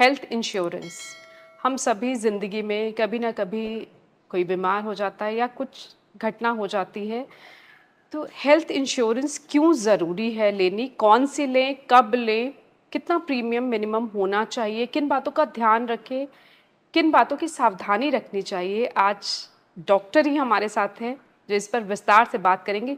Health insurance हम सभी ज़िंदगी में कभी ना कभी कोई बीमार हो जाता है या कुछ घटना हो जाती है। तो हेल्थ इंश्योरेंस क्यों ज़रूरी है लेनी? कौन सी लें, कब लें, कितना प्रीमियम मिनिमम होना चाहिए, किन बातों का ध्यान रखें, किन बातों की सावधानी रखनी चाहिए? आज डॉक्टर ही हमारे साथ हैं जो इस पर विस्तार से बात करेंगे।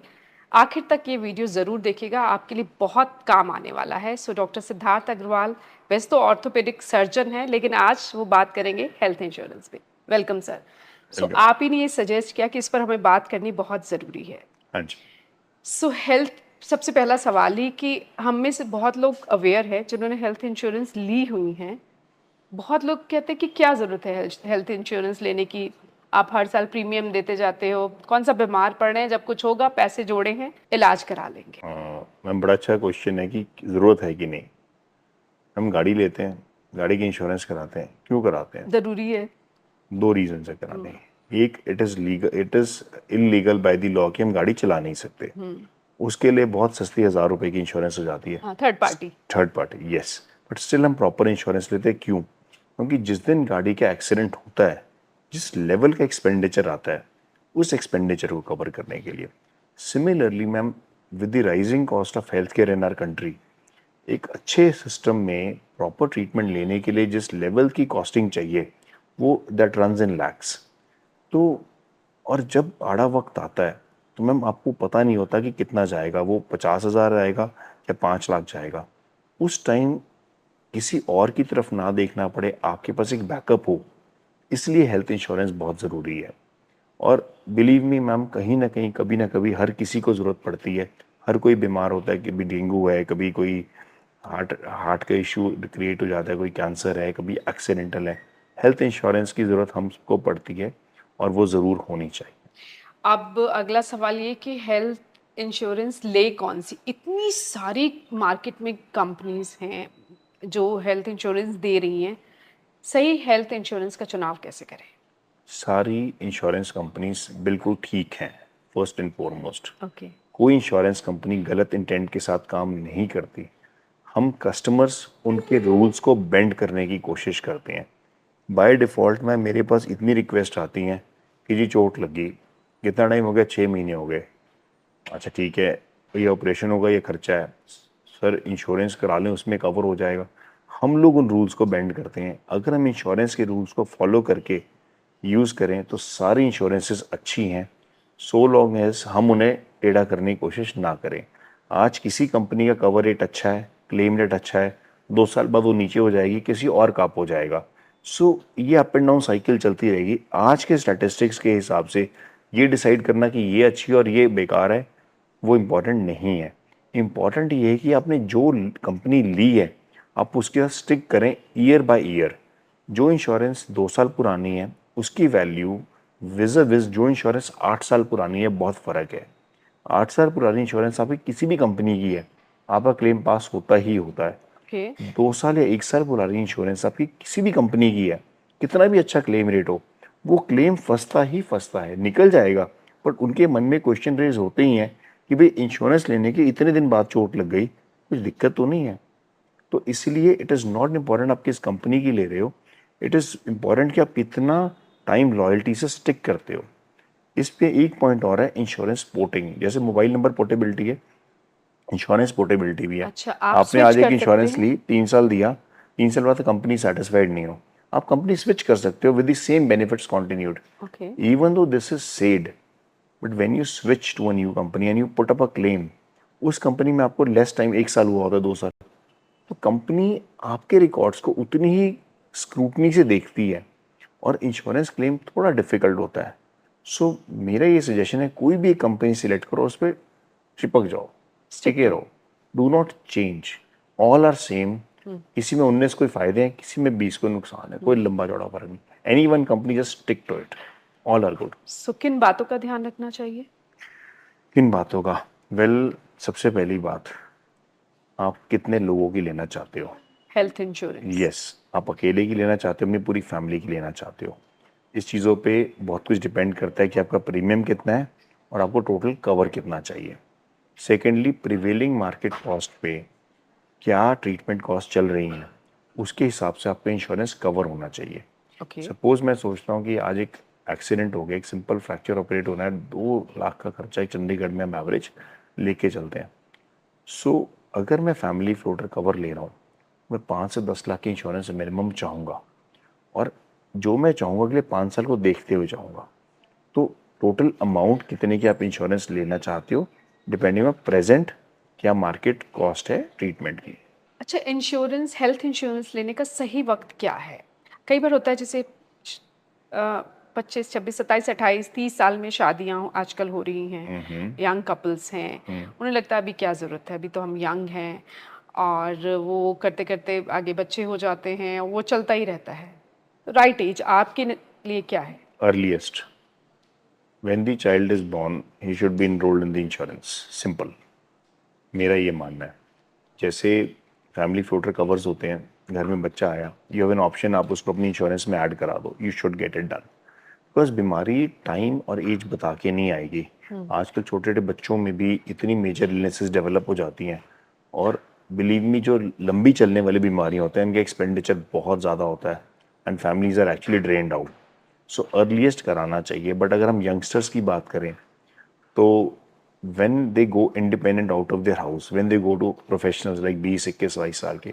आखिर तक ये वीडियो ज़रूर देखिएगा, आपके लिए बहुत काम आने वाला है। सो डॉक्टर सिद्धार्थ अग्रवाल वैसे तो ऑर्थोपेडिक सर्जन हैं, लेकिन आज वो बात करेंगे हेल्थ इंश्योरेंस पे। Welcome sir. So welcome. आप ही ने ये सजेस्ट किया कि इस पर हमें बात करनी बहुत ज़रूरी है। हाँ जी। सो हेल्थ सबसे पहला सवाल ही कि हम में से बहुत लोग अवेयर हैं जिन्होंने हेल्थ इंश्योरेंस ली हुई हैं। बहुत लोग कहते हैं कि क्या ज़रूरत है हेल्थ इंश्योरेंस लेने की? आप हर साल प्रीमियम देते जाते हो, कौन सा बीमार पड़ रहे हैं, जब कुछ होगा पैसे जोड़े हैं, इलाज करा लेंगे। मैम, बड़ा अच्छा क्वेश्चन है कि ज़रूरत है कि नहीं। हम गाड़ी लेते हैं, गाड़ी की इंश्योरेंस कराते हैं, क्यों कराते हैं? ज़रूरी है। दो रीज़न से कराते हैं। एक, it is illegal by the law कि हम गाड़ी चला नहीं सकते। उसके लिए बहुत सस्ती 1,000 रुपए की इंश्योरेंस हो जाती है, हाँ, third party. Third party. Yes, but still हम प्रॉपर इंश्योरेंस लेते हैं। क्यों? क्योंकि जिस दिन गाड़ी का एक्सीडेंट होता है, जिस लेवल का एक्सपेंडिचर आता है, उस एक्सपेंडिचर को कवर करने के लिए। Similarly ma'am, with the rising cost of health care in our country, एक अच्छे सिस्टम में प्रॉपर ट्रीटमेंट लेने के लिए जिस लेवल की कॉस्टिंग चाहिए, वो दैट रन्स इन लैक्स। तो और जब आड़ा वक्त आता है तो मैम आपको पता नहीं होता कि कितना जाएगा, वो 50,000 आएगा या 5 लाख जाएगा। उस टाइम किसी और की तरफ ना देखना पड़े, आपके पास एक बैकअप हो, इसलिए हेल्थ इंश्योरेंस बहुत ज़रूरी है। और बिलीव मी मैम, कहीं ना कहीं कभी ना कभी हर किसी को ज़रूरत पड़ती है। हर कोई बीमार होता है, कभी डेंगू है, कभी कोई हार्ट हार्ट का इशू क्रिएट हो जाता है, कोई कैंसर है, कभी एक्सीडेंटल है। हेल्थ इंश्योरेंस की ज़रूरत हमको पड़ती है और वो ज़रूर होनी चाहिए। अब अगला सवाल ये कि हेल्थ इंश्योरेंस ले कौन सी? इतनी सारी मार्केट में कंपनीज़ हैं जो हेल्थ इंश्योरेंस दे रही हैं। सही हेल्थ इंश्योरेंस का चुनाव कैसे करें? सारी इंश्योरेंस कंपनीज बिल्कुल ठीक हैं। First and foremost, okay. कोई इंश्योरेंस कंपनी गलत इंटेंट के साथ काम नहीं करती। हम कस्टमर्स उनके रूल्स को बेंड करने की कोशिश करते हैं। बाय डिफ़ॉल्ट में मेरे पास इतनी रिक्वेस्ट आती हैं कि जी चोट लगी, कितना टाइम हो गया? 6 महीने हो गए। अच्छा ठीक है, ये ऑपरेशन होगा, ये खर्चा है, सर इंश्योरेंस करा लें, उसमें कवर हो जाएगा। हम लोग उन रूल्स को बेंड करते हैं। अगर हम इंश्योरेंस के रूल्स को फॉलो करके यूज़ करें तो सारी इंश्योरेंसेस अच्छी हैं, सो लॉन्ग एज हम उन्हें टेढ़ा करने की कोशिश ना करें। आज किसी कंपनी का कवर रेट अच्छा है, क्लेम रेट अच्छा है, 2 साल बाद वो नीचे हो जाएगी, किसी और का अप हो जाएगा। सो ये अप एंड डाउन साइकिल चलती रहेगी। आज के स्टैटिस्टिक्स के हिसाब से ये डिसाइड करना कि ये अच्छी और ये बेकार है, वो इम्पॉर्टेंट नहीं है। इम्पॉर्टेंट ये है कि आपने जो कंपनी ली है, आप उसके साथ स्टिक करें ईयर बाय ईयर। जो इंश्योरेंस 2 साल पुरानी है, उसकी वैल्यू विज़ विज़ जो इंश्योरेंस 8 साल पुरानी है, बहुत फ़र्क है। 8 साल पुरानी इंश्योरेंस आपकी किसी भी कंपनी की है, आपका क्लेम पास होता ही होता है। ओके। 2 साल या 1 साल पुरानी इंश्योरेंस आपकी किसी भी कंपनी की है, कितना भी अच्छा क्लेम रेट हो, वो क्लेम फंसता ही फंसता है, निकल जाएगा। बट उनके मन में क्वेश्चन रेज होते ही हैं कि भाई इंश्योरेंस लेने के इतने दिन बाद चोट लग गई, कुछ दिक्कत तो नहीं है। तो इसलिए इट इज़ नॉट इम्पॉर्टेंट आप किस कंपनी की ले रहे हो, इट इज़ इम्पॉर्टेंट कि आप कितना टाइम लॉयल्टी से स्टिक करते हो। इस पे एक पॉइंट और है, इंश्योरेंस पोर्टिंग। जैसे मोबाइल नंबर पोर्टेबिलिटी है, इंश्योरेंस पोर्टेबिलिटी भी है। अच्छा, आप आपने स्विच आज एक कर सकते इंश्योरेंस हैं? ली, 3 साल दिया, 3 साल बाद कंपनी सेटिस्फाइड नहीं हो, आप कंपनी स्विच कर सकते हो with the same benefits continued, okay. Even though this is said. But when you switch to a new company and you put up a claim, उस कंपनी में आपको लेस टाइम, 1 साल हुआ होता है, 2 साल, तो कंपनी आपके रिकॉर्ड्स को उतनी ही स्क्रूटनी से देखती है और इंश्योरेंस क्लेम थोड़ा डिफिकल्ट होता है। सो मेरा ये सजेशन है, कोई भी एक कंपनी सिलेक्ट करो, उस पर चिपक जाओ, स्टिक टिके टू। रहो। Do not change, all are same. किसी में 19 कोई फायदे हैं, किसी में 20 को नुकसान है, कोई लंबा चौड़ा फर्क नहीं। Any one company just stick to it, all are good. So किन बातों का ध्यान रखना चाहिए? किन बातों का? वेल, सबसे पहली बात, आप कितने लोगों की लेना चाहते हो? Health insurance. यस, आप अकेले की लेना चाहते हो, अपनी पूरी फैमिली की लेना चाहते हो? इस चीज़ों पे बहुत कुछ डिपेंड करता है कि आपका प्रीमियम कितना है और आपको टोटल कवर कितना चाहिए। सेकेंडली, प्रिवेलिंग मार्केट कॉस्ट पे क्या ट्रीटमेंट कॉस्ट चल रही हैं। उसके हिसाब से आपका इंश्योरेंस कवर होना चाहिए। ओके। सपोज मैं सोचता हूँ कि आज एक एक्सीडेंट हो गया, एक सिंपल फ्रैक्चर ऑपरेट होना है, 2 लाख का खर्चा है चंडीगढ़ में हम एवरेज लेके चलते हैं। सो अगर मैं फैमिली फ्लोटर कवर ले रहा हूँ, मैं 5 से 10 लाख की इंश्योरेंस मिनिमम चाहूँगा, और जो मैं चाहूँगा अगले 5 साल को देखते हुए चाहूँगा। तो टोटल अमाउंट कितने की आप इंश्योरेंस लेना चाहते हो, डिपेंडिंग ऑन प्रेजेंट क्या मार्केट कॉस्ट है ट्रीटमेंट की। अच्छा, इंश्योरेंस, हेल्थ इंश्योरेंस लेने का सही वक्त क्या है? कई बार होता है जैसे 25, 26, 27, 28, 30 साल में शादियाँ आजकल हो रही हैं, यंग कपल्स हैं, उन्हें लगता है अभी क्या ज़रूरत है, अभी तो हम यंग हैं, और वो करते-करते आगे बच्चे हो जाते हैं, वो चलता ही रहता है। राइट एज आपके लिए क्या है? Earliest when the child is born he should be enrolled in the insurance, simple, मेरा ये मानना है। जैसे फैमिली फ्लोटर कवर्स होते हैं, घर में बच्चा आया, यू हैव एन ऑप्शन, आप उसको अपनी इंश्योरेंस में ऐड करा दो, you should get it done. Because बीमारी टाइम और एज बता के नहीं आएगी। आजकल छोटे छोटे बच्चों में भी इतनी मेजर इलनेसेस डेवलप हो जाती हैं, और बिलीव मी जो लंबी चलने वाली बीमारियां होते हैं इनका एक्सपेंडिचर बहुत ज़्यादा होता है, and families are actually drained out. So earliest कराना चाहिए। बट अगर हम यंगस्टर्स की बात करें, तो when they go independent out of their house, when they go to professionals like 20-21 22 साल के,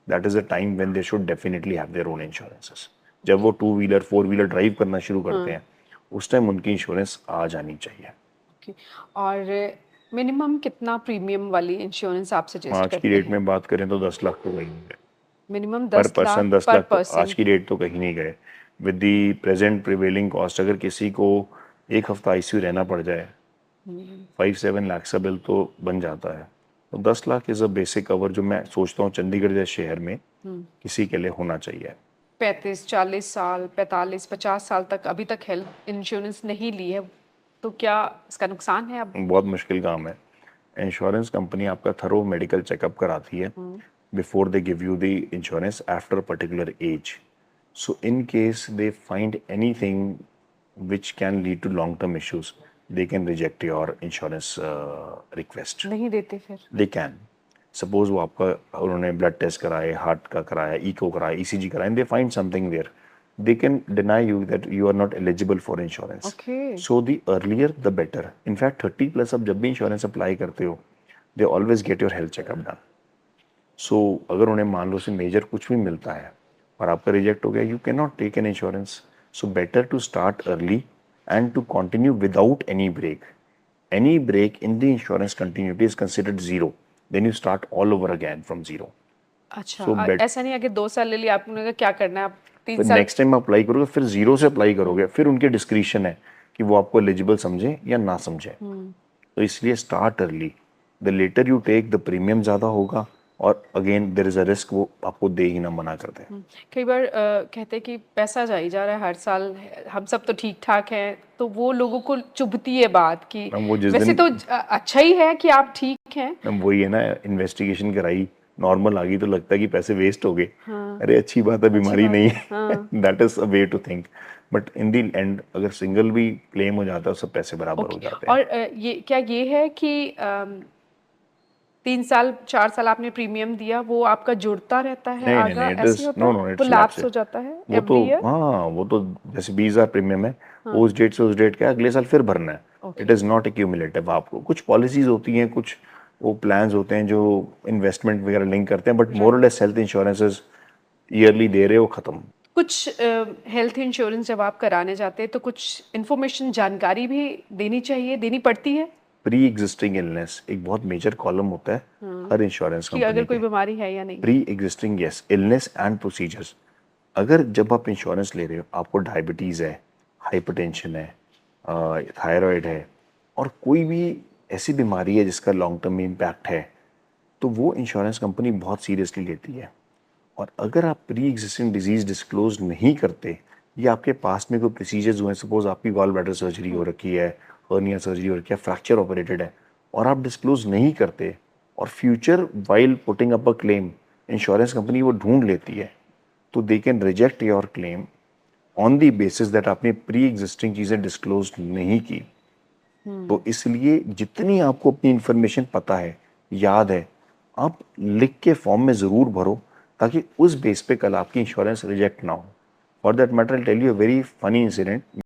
that is a time when they should definitely have their own insurances. जब वो 2 व्हीलर 4 व्हीलर ड्राइव करना शुरू करते हैं, उस टाइम उनकी इंश्योरेंस आ जानी चाहिए। ओके। और मिनिमम कितना प्रीमियम वाली इंश्योरेंस आप सजेस्ट आज की करते डेट हैं? में बात करें तो 10 लाख तो कहीं नहीं गए, मिनिमम पर 10 पर्सन लाख 10 लाख पर तो आज पर्सन। की डेट तो कहीं नहीं गए। With the present prevailing cost, अगर किसी को एक हफ्ता आईसीयू रहना पड़ जाए, 5-7 लाख का बिल तो बन जाता है। तो 10 lakh is a basic cover जो मैं सोचता हूँ चंडीगढ़ जैसे शहर में किसी के लिए होना चाहिए। 35, 40 साल, 45, 50 साल तक अभी तक हेल्थ इंश्योरेंस नहीं ली है, तो क्या इसका नुकसान है अब? बहुत मुश्किल काम है। इंश्योरेंस कंपनी आपका थरो मेडिकल चेकअप कराती है before they give you the insurance after particular age. So in case they find anything which can lead to long term issues, they can reject your insurance request. नहीं देते फिर? They can. Suppose वो आपका, उन्होंने blood test कराए, heart का कराया, eco कराया, ईसीजी कराया, and they find something there, they can deny you that you are not eligible for insurance. Okay. So the earlier the better. In fact 30+ आप जब भी इंश्योरेंस अप्लाई करते हो, they always get your health checkup done. So अगर उन्हें मान लो से major कुछ भी मिलता है और आपका रिजेक्ट हो गया, you can not take an insurance. So better to start early and to continue without any break. Any break in the insurance continuity is considered zero. Then you start all over again from zero. अच्छा, So bet ऐसा नहीं है कि 2 साल ले लिया आपने, कहा क्या करना है, आप 3 फिर साल। नेक्स्ट टाइम अप्लाई करोगे, फिर जीरो से अप्लाई करोगे, फिर उनके डिस्क्रिशन है कि वो आपको एलिजिबल समझे या ना समझे। तो इसलिए start early. The later you take the premium ज़्यादा होगा, और again there is a risk वो आपको दे ही ना मना करते हैं। कई बार कहते हैं कि पैसा जा ही जा रहा है हर साल, हम सब तो ठीक ठाक हैं, तो वो लोगों को चुभती है बात कि मैम वो जिस वैसे दिन तो अच्छा ही है कि आप ठीक हैं। मैम वही है ना, इन्वेस्टिगेशन कराई, नॉर्मल आ गई तो लगता है कि पैसे वेस्ट हो गए। अरे अच्छी बात है, बीमारी नहीं है। That is a way to think. But in the end अगर सिंगल भी क्लेम हो जाता है, सब पैसे बराबर हो ओके। जाते हैं। और ये क्या ये है कि 3 साल 4 साल आपने प्रीमियम दिया, वो आपका जुड़ता रहता है नहीं नहीं आगा, नहीं, इट ऐसे इज ही होता नो है, नो, वो इट्स लैप्स लैप्स। हो जाता है वो तो एवरी ईयर? हाँ, वो तो जैसे 20,000 प्रीमियम है, उस डेट से उस डेट का अगले साल फिर भरना है। It is not accumulative. आपको कुछ पॉलिसीज होती हैं, कुछ वो प्लान्स होते हैं जो इन्वेस्टमेंट वगैरह लिंक करते हैं, बट मोर और लेस हेल्थ इंश्योरेंसेज ईयरली दे रहे हो, खत्म। कुछ हेल्थ इंश्योरेंस जब आप कराने जाते हैं तो कुछ इन्फॉर्मेशन, जानकारी भी देनी चाहिए, देनी पड़ती है प्री एग्जिस्टिंग इलनेस एक बहुत मेजर कॉलम होता है हर इंश्योरेंस कि अगर कंपनी कोई के। बीमारी है या नहीं? Pre existing, yes, illness and procedures. अगर जब आप इंश्योरेंस ले रहे हो, आपको डायबिटीज़ है, हाइपरटेंशन है, थायराइड है, और कोई भी ऐसी बीमारी है जिसका लॉन्ग टर्म में इम्पैक्ट है, तो वो इंश्योरेंस कंपनी बहुत सीरियसली लेती है। और अगर आप प्री एग्जिस्टिंग डिजीज डिस्क्लोज नहीं करते, या आपके पास में कोई प्रोसीजर्स हुए, सपोज आपकी गॉल ब्लैडर सर्जरी हो रखी है, हर्निया सर्जरी हो रखी है, फ्रैक्चर ऑपरेटेड है, और आप डिस्क्लोज नहीं करते, और future while putting up a claim insurance company वो ढूंढ लेती है, तो they can reject your claim on the basis that आपने प्री एग्जिस्टिंग चीज़ें डिस्क्लोज नहीं की। तो इसलिए जितनी आपको अपनी इंफॉर्मेशन पता है, याद है, आप लिख के फॉर्म में ज़रूर भरो ताकि उस बेस पे कल आपकी इंश्योरेंस रिजेक्ट ना हो। For that matter I tell you a very funny incident.